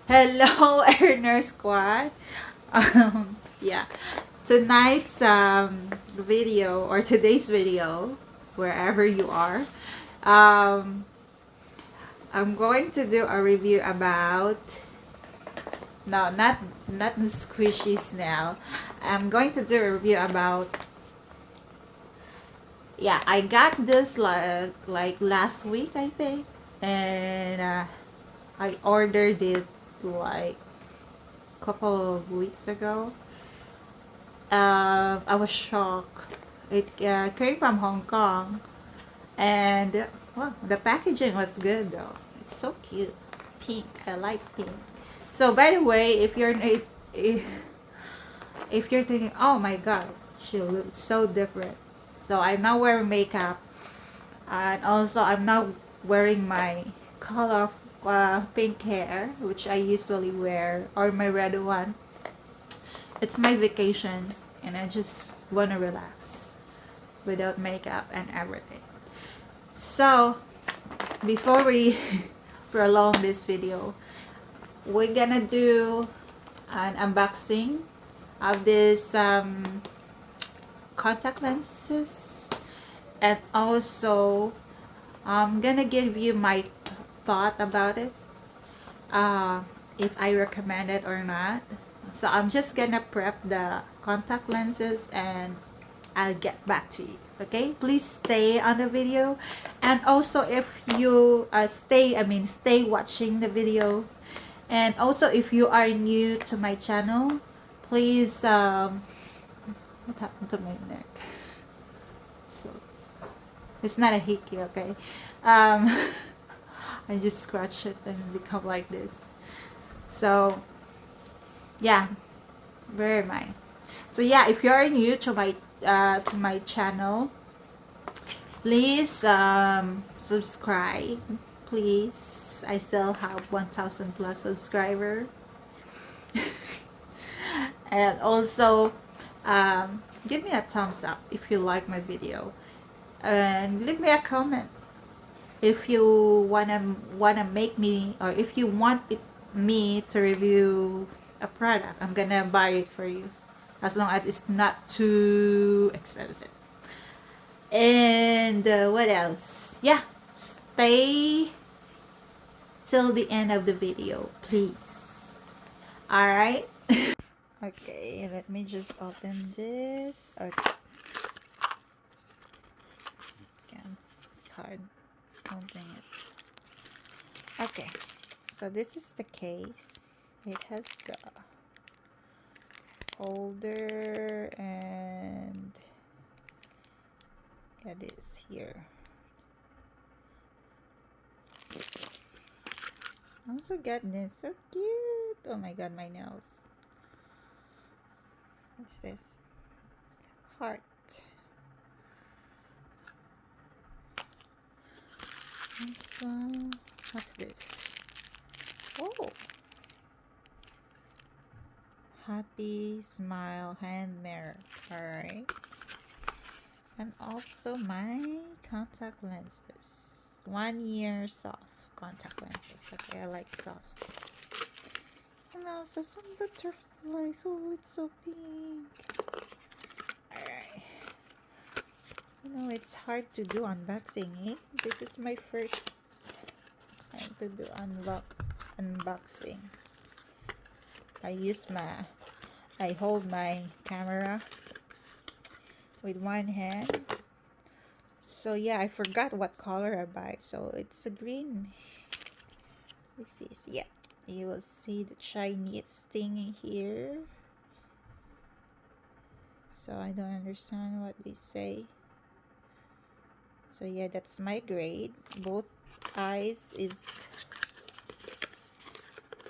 Hello, Earner Squad. Yeah, tonight's video or today's video, wherever you are, um, I'm going to do a review about no, not the squishies now. I'm going to do a review about yeah. I got this like last week, I think, and I ordered it like a couple of weeks ago. I was shocked. It came from Hong Kong, and well, the packaging was good though. It's so cute, pink. I like pink. So by the way, if you're thinking, oh my god, she looks so different. So I'm not wearing makeup, and also I'm not wearing my color pink hair, which I usually wear, or my red one. It's my vacation, and I just wanna relax without makeup and everything. So before we prolong this video, we're gonna do an unboxing of this contact lenses, and also I'm gonna give you my thought about it, uh, if I recommend it or not. So I'm just gonna prep the contact lenses and I'll get back to you. Okay, please stay on the video, and also if you stay watching the video, and also if you are new to my channel, please what happened to my neck? So it's not a hickey, okay? um I just scratch it and become like this. So yeah, where am I? So yeah, if you are new to my channel, please subscribe, please. I still have 1,000 plus subscriber. And also give me a thumbs up if you like my video, and leave me a comment if you wanna make me, or if you want me to review a product. I'm gonna buy it for you, as long as it's not too expensive. And what else? Yeah, stay till the end of the video, please. All right. Okay, let me just open this. Okay, again, it's hard opening it. Okay, so this is the case. It has the holder, and it is here. I also got this, so cute. Oh my god, my nails. What's this? Heart. Also, what's this? Oh, happy smile hand mirror. All right. And also my contact lenses. 1 year soft contact lenses. Okay, I like soft. And also some butterflies. Oh, it's so pink. Alright. You know, it's hard to do unboxing, eh? This is my first time to do unboxing. I hold my camera with one hand. So yeah, I forgot what color I buy. So it's a green. This is, yeah, you will see the Chinese thing here. So I don't understand what they say. So yeah, that's my grade. Both eyes is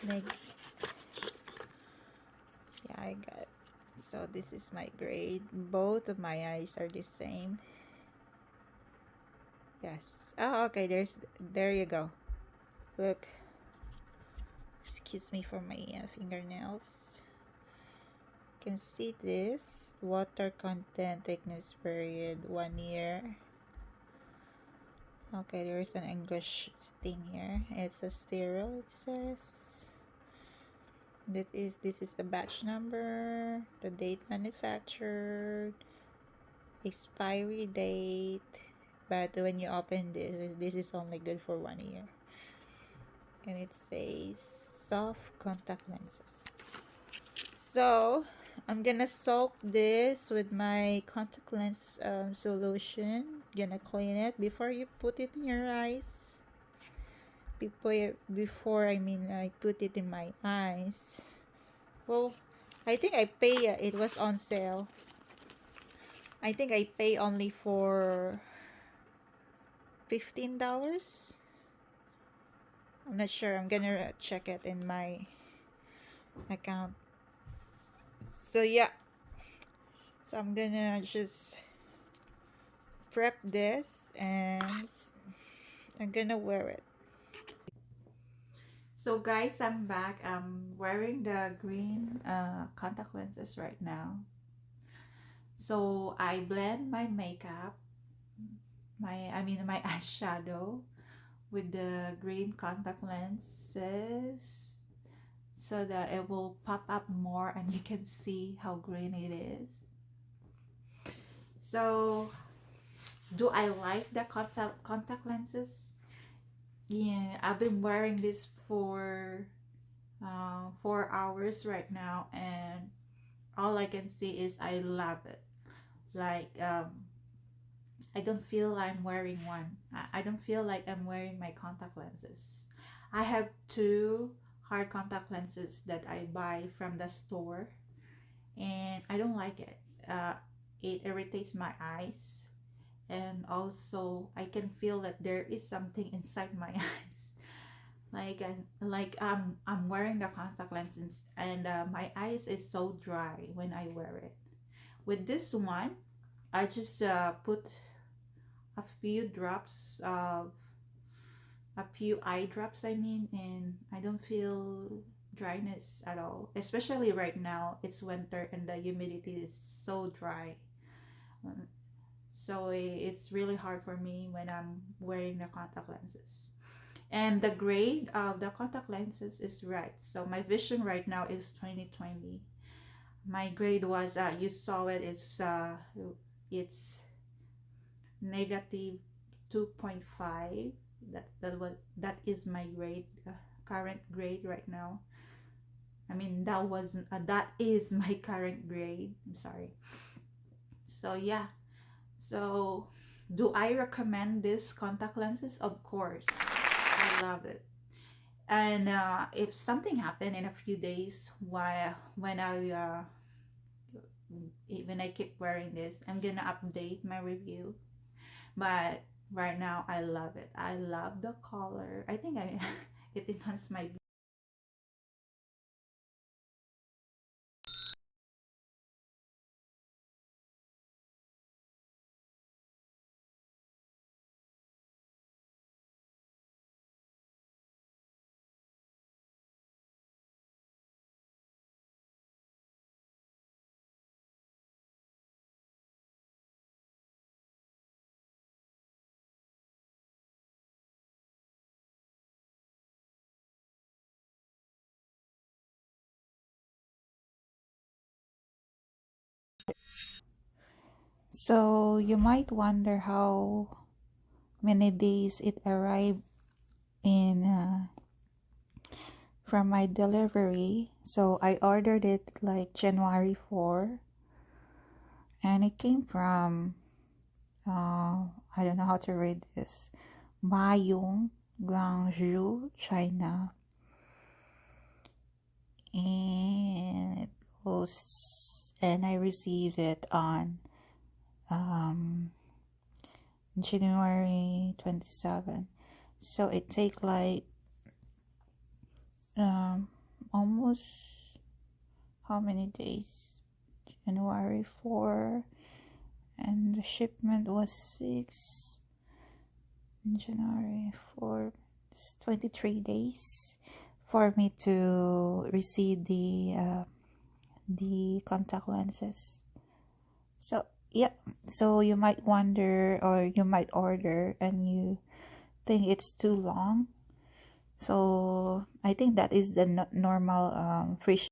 like, yeah, I got it. So this is my grade. Both of my eyes are the same. Yes. Oh, okay, there you go. Look. Excuse me for my fingernails. You can see this. Water content, thickness period, 1 year. Okay, there's an English thing here. It's a sterile, it says. This is the batch number, the date manufactured, expiry date, but when you open this is only good for 1 year. And it says soft contact lenses. So I'm gonna soak this with my contact lens solution. Gonna clean it before you put it in your eyes. Before I put it in my eyes. Well, I think I pay it was on sale. I think I pay only for $15. I'm not sure. I'm gonna check it in my account. So yeah, so I'm gonna just prep this and I'm gonna wear it. So guys, I'm back. I'm wearing the green contact lenses right now. So I blend my makeup, my eyeshadow with the green contact lenses so that it will pop up more and you can see how green it is. So do I like the contact lenses? Yeah, I've been wearing this for 4 hours right now, and all I can see is I love it. Like I don't feel I'm wearing one. I don't feel like I'm wearing my contact lenses. I have two hard contact lenses that I buy from the store, and I don't like it. It irritates my eyes, and also I can feel that there is something inside my eyes. I'm wearing the contact lenses, and my eyes is so dry when I wear it. With this one, I just put a few drops of a few eye drops, and I don't feel dryness at all, especially right now. It's winter and the humidity is so dry. Um, so it's really hard for me when I'm wearing the contact lenses. And the grade of the contact lenses is right. So my vision right now is 20/20. My grade was you saw it, it's negative 2.5. That is my grade, current grade right now. That is my current grade. I'm sorry. So yeah. So do I recommend this contact lenses? Of course. I love it. And if something happened in a few days while when I keep wearing this, I'm gonna update my review. But right now I love it. I love the color. I think I it enhanced my. So you might wonder how many days it arrived in from my delivery. So I ordered it like January 4, and it came from I don't know how to read this, Mayong, Guangzhou, China. And it goes, and I received it on January 27. So it take like almost how many days? January 4, and the shipment was 6. January 4, it's 23 days for me to receive the contact lenses. So yeah, so you might wonder, or you might order and you think it's too long. So So I think that is the normal free